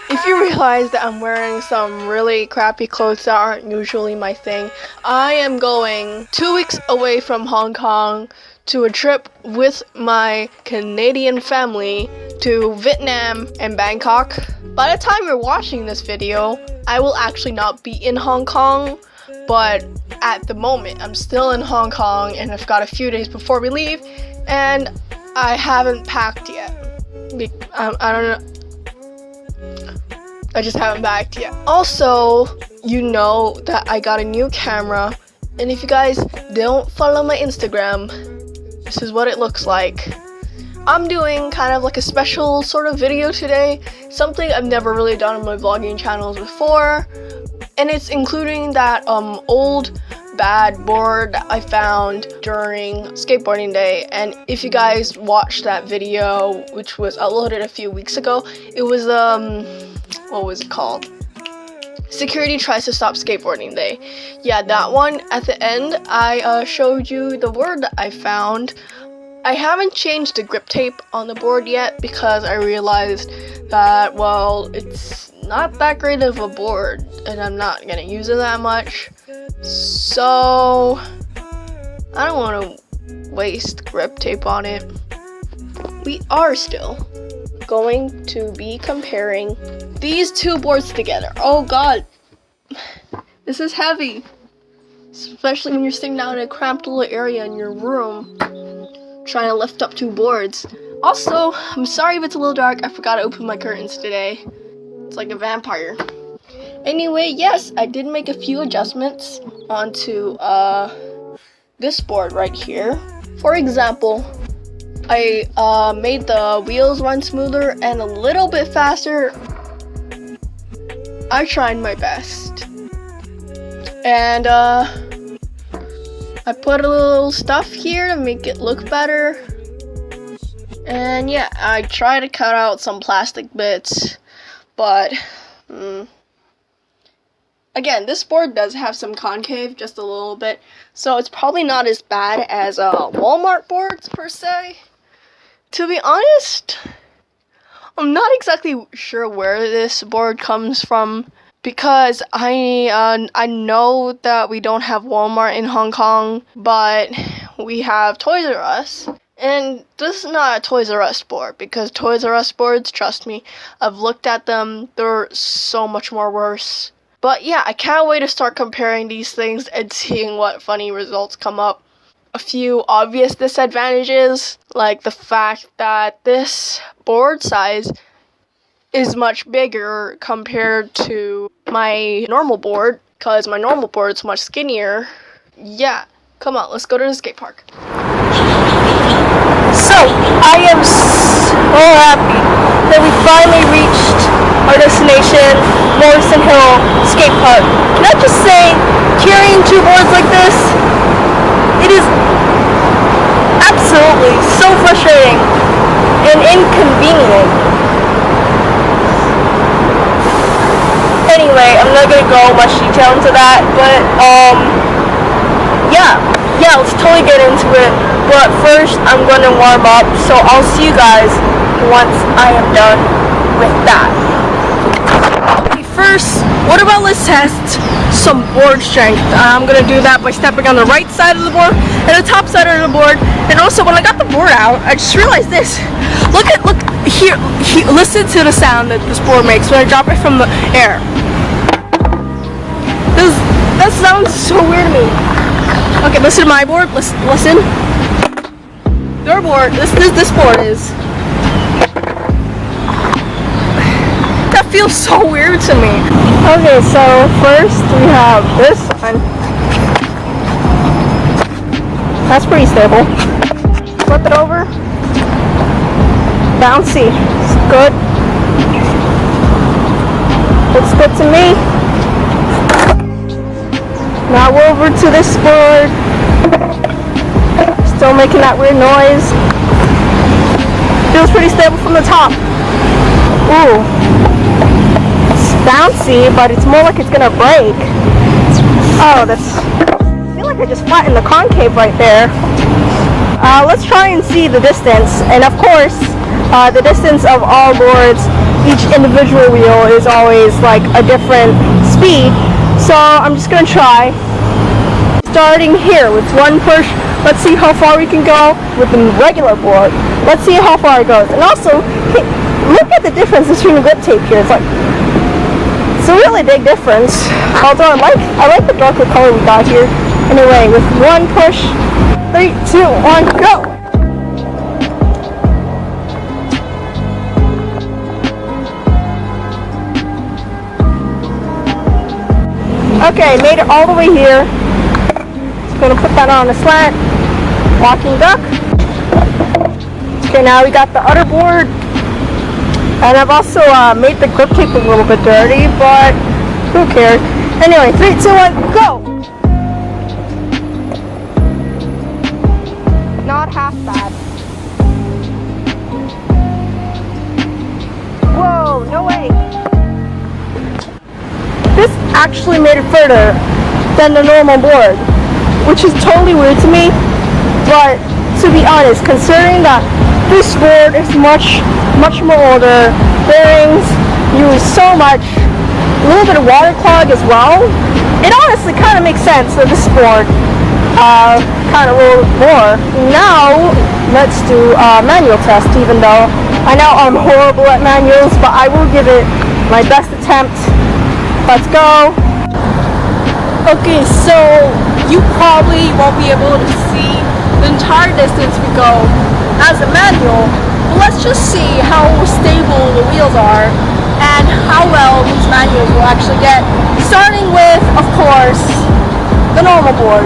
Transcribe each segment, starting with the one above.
If you realize that I'm wearing some really crappy clothes that aren't usually my thing, I am going 2 weeks away from Hong Kong to a trip with my Canadian family to Vietnam and Bangkok. By the time you're watching this video, I will actually not be in Hong Kong, but at the moment I'm still in Hong Kong and I've got a few days before we leave and I haven't packed yet. I don't know. I just haven't packed yet. Also, you know that I got a new camera, and if you guys don't follow my Instagram, this is what it looks like. I'm doing kind of like a special sort of video today, something I've never really done on my vlogging channels before, and it's including that old bad board that I found during skateboarding day. And if you guys watched that video, which was uploaded a few weeks ago, it was what was it called? Security Tries to Stop Skateboarding Day. Yeah, that one. At the end, I showed you the board that I found. I haven't changed the grip tape on the board yet because I realized that, well, it's not that great of a board and I'm not gonna use it that much. So I don't want to waste grip tape on it. We are still going to be comparing these two boards together. Oh god, this is heavy, especially when you're sitting down in a cramped little area in your room trying to lift up two boards. Also, I'm sorry if it's a little dark, I forgot to open my curtains today. It's like a vampire. Anyway, yes, I did make a few adjustments onto this board right here. For example, I made the wheels run smoother and a little bit faster. I tried my best. And I put a little stuff here to make it look better. And yeah, I tried to cut out some plastic bits, but again, this board does have some concave, just a little bit, so it's probably not as bad as Walmart boards per se. To be honest, I'm not exactly sure where this board comes from because I know that we don't have Walmart in Hong Kong, but we have Toys R Us. And this is not a Toys R Us board because Toys R Us boards, trust me, I've looked at them, they're so much more worse. But yeah, I can't wait to start comparing these things and seeing what funny results come up. A few obvious disadvantages, like the fact that this board size is much bigger compared to my normal board, because my normal board is much skinnier. Yeah, come on, let's go to the skate park. So, I am so happy that we finally reached our destination, Morrison Hill Skate Park. Can I just say, carrying two boards like this, it is absolutely so frustrating and inconvenient. Anyway, I'm not going to go much detail into that, but yeah, let's totally get into it. But first, I'm going to warm up, so I'll see you guys once I am done with that. Okay, first, what about let's test some board strength. I'm going to do that by stepping on the right side of the board and the top side of the board. And also, when I got the board out, I just realized this. Look here, listen to the sound that this board makes when I drop it from the air. That sounds so weird to me. Okay, listen to my board. Listen. Their board. This board is. That feels so weird to me. Okay, so first we have this one. That's pretty stable. Flip it over. Bouncy. It's good. Looks good to me. Now we're over to this board. Still making that weird noise. Feels pretty stable from the top. Ooh. It's bouncy, but it's more like it's gonna break. Oh, I feel like I just flattened the concave right there. Let's try and see the distance, and of course, the distance of all boards, each individual wheel is always like a different speed. So I'm just gonna try. Starting here with one push, let's see how far we can go with the regular board. Let's see how far it goes. And also, look at the difference between the grip tape here. It's a really big difference. Although I like the darker color we got here. Anyway, with one push, 3, 2, 1, go! Okay, made it all the way here. Just gonna put that on a slant. Walking duck. Okay, now we got the other board. And I've also made the grip tape a little bit dirty, but who cares? Anyway, 3, 2, 1, go! Not half bad. Whoa, no way. This actually made it further than the normal board, which is totally weird to me. But to be honest, considering that this board is much more older, bearings use so much, a little bit of water clog as well, it honestly kind of makes sense that this board kind of a little more. Now let's do a manual test, even though I know I'm horrible at manuals, but I will give it my best attempt. Let's go. Okay, so you probably won't be able to see the entire distance we go as a manual, but let's just see how stable the wheels are and how well these manuals will actually get. Starting with, of course, the normal board.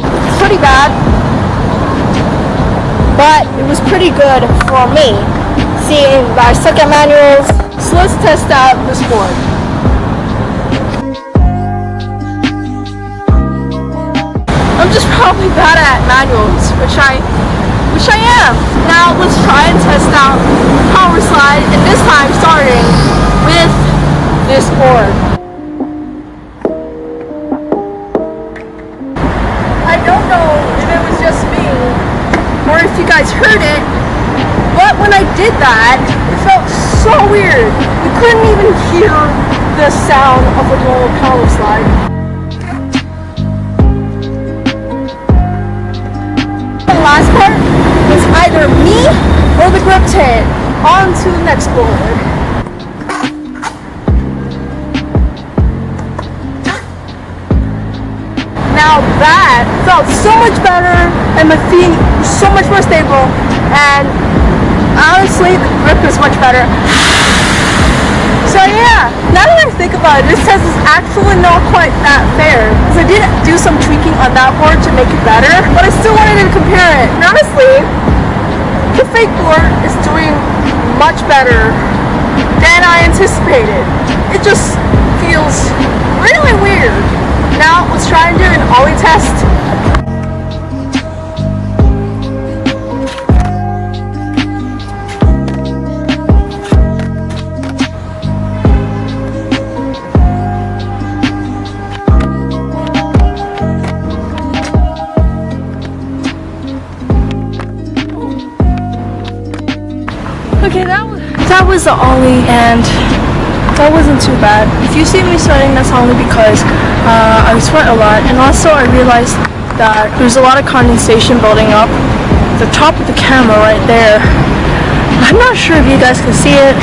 It's pretty bad, but it was pretty good for me. Seeing that I suck at manuals, so let's test out this board. I'm just probably bad at manuals, which I am. Now let's try and test out power slide, and this time starting with this board. I don't know if it was just me or if you guys heard it, but when I did that, it felt so weird. You couldn't even hear the sound of a normal power slide. The last part is either me or the grip tape. On to the next board. Now that felt so much better, and my feet were so much more stable, and honestly, the grip is much better. So yeah, now that I think about it, this test is actually not quite that fair, because I did do some tweaking on that board to make it better, but I still wanted to compare it. And honestly, the fake board is doing much better than I anticipated. It just feels really weird. Now let's try and do an ollie test. Okay, that was the ollie, and that wasn't too bad. If you see me sweating, that's only because I sweat a lot, and also I realized that there's a lot of condensation building up at the top of the camera right there. I'm not sure if you guys can see it,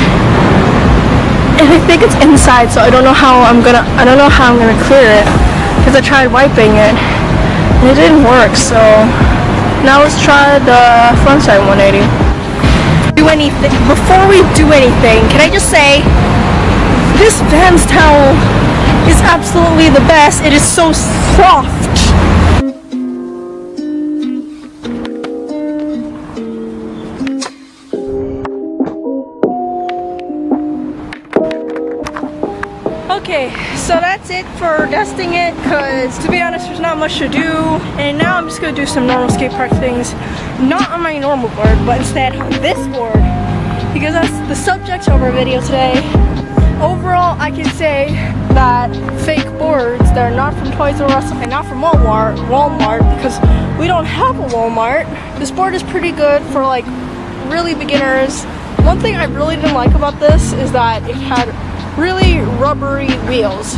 and I think it's inside, so I don't know how I'm gonna clear it, because I tried wiping it and it didn't work. So now let's try the front side 180. Before we do anything, can I just say this Vans towel is absolutely the best. It is so soft. Okay, so that's it for testing it, because to be honest, there's not much to do. And now I'm just gonna do some normal skate park things, not on my normal board, but instead on this board, because that's the subject of our video today. overall, I can say that fake boards that are not from Toys R Us and not from Walmart, because we don't have a Walmart. This board is pretty good for like really beginners. One thing I really didn't like about this is that it had really rubbery wheels.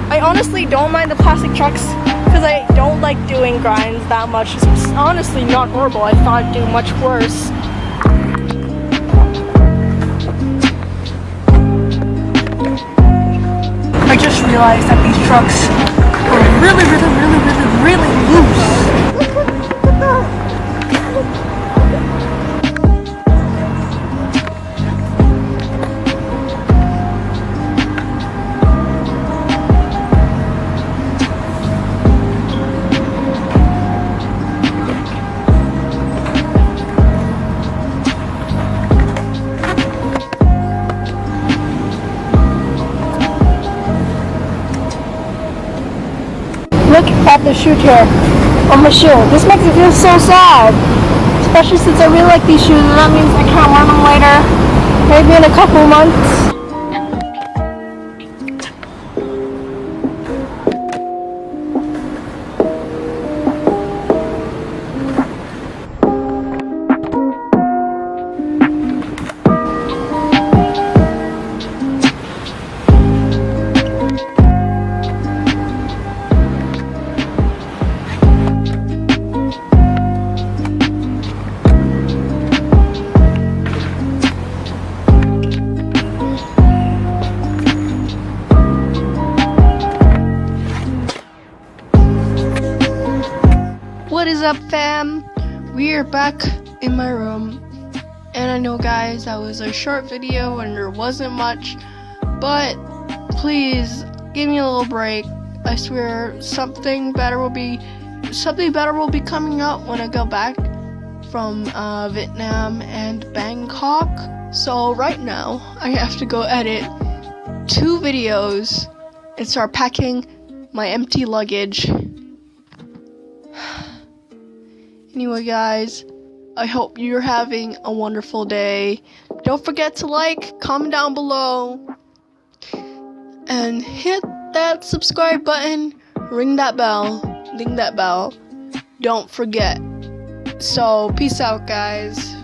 I honestly don't mind the plastic trucks because I don't like doing grinds that much. It's honestly not horrible. I thought it'd do much worse. I just realized that these trucks are really loose. Look at the shoe tear on my shoe. This makes me feel so sad. Especially since I really like these shoes, and that means I can't wear them later. Maybe in a couple months. What is up, fam? We're back in my room, and I know, guys, that was a short video and there wasn't much, but please give me a little break. I swear something better will be coming up when I go back from Vietnam and Bangkok. So right now I have to go edit 2 videos and start packing my empty luggage. Anyway, guys, I hope you're having a wonderful day. Don't forget to like, comment down below, and hit that subscribe button, ring that bell, ding that bell. Don't forget. So, peace out, guys.